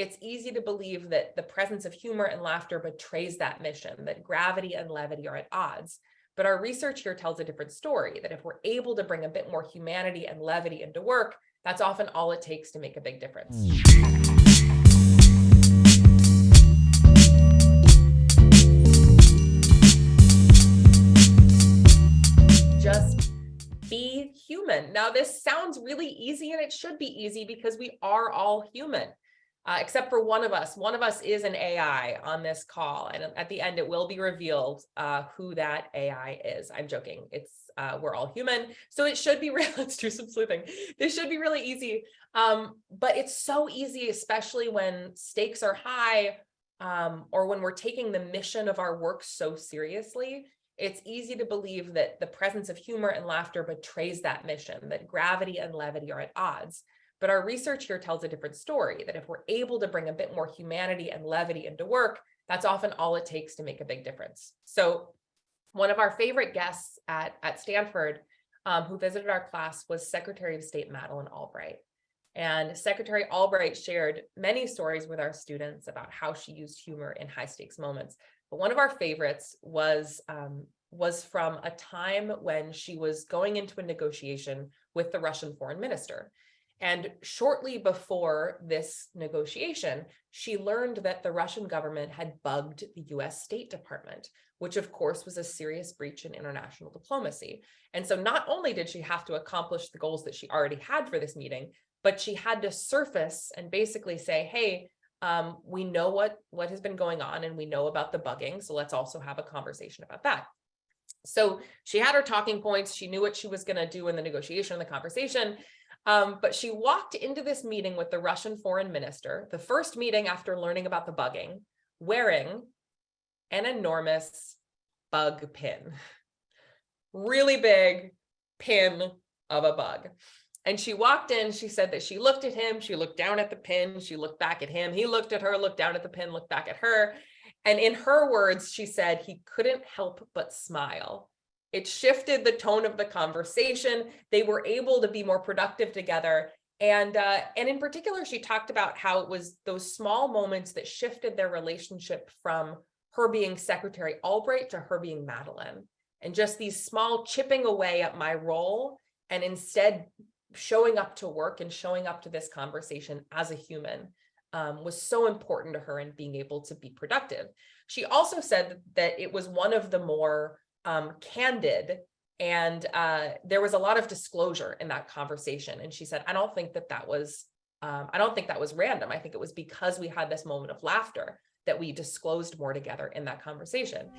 It's easy to believe that the presence of humor and laughter betrays that mission, that gravity and levity are at odds. But our research here tells a different story, that if we're able to bring a bit more humanity and levity into work, that's often all it takes to make a big difference. Just be human. Now, this sounds really easy, and it should be easy because we are all human, except for one of us. One of us is an AI on this call, and at the end, it will be revealed who that AI is. I'm joking. It's we're all human, so it should be real. Let's do some sleuthing. This should be really easy, but it's so easy, especially when stakes are high, or when we're taking the mission of our work so seriously. It's easy to believe that the presence of humor and laughter betrays that mission, that gravity and levity are at odds. But our research here tells a different story, that if we're able to bring a bit more humanity and levity into work, that's often all it takes to make a big difference. So one of our favorite guests at Stanford who visited our class was Secretary of State Madeleine Albright. And Secretary Albright shared many stories with our students about how she used humor in high stakes moments. But one of our favorites was from a time when she was going into a negotiation with the Russian foreign minister. And shortly before this negotiation, she learned that the Russian government had bugged the US State Department, which of course was a serious breach in international diplomacy. And so not only did she have to accomplish the goals that she already had for this meeting, but she had to surface and basically say, hey, we know what has been going on and we know about the bugging. So let's also have a conversation about that. So she had her talking points. She knew what she was going to do in the negotiation, the conversation. But she walked into this meeting with the Russian foreign minister, the first meeting after learning about the bugging, wearing an enormous bug pin, really big pin of a bug. And she walked in, she said that she looked at him, she looked down at the pin, she looked back at him, he looked at her, looked down at the pin, looked back at her. And in her words, she said he couldn't help but smile. It shifted the tone of the conversation. They were able to be more productive together. And in particular, she talked about how it was those small moments that shifted their relationship from her being Secretary Albright to her being Madeleine. And just these small chipping away at my role, and instead showing up to work and showing up to this conversation as a human was so important to her in being able to be productive. She also said that it was one of the more candid, and there was a lot of disclosure in that conversation. And she said, I don't think that was random. I think it was because we had this moment of laughter that we disclosed more together in that conversation.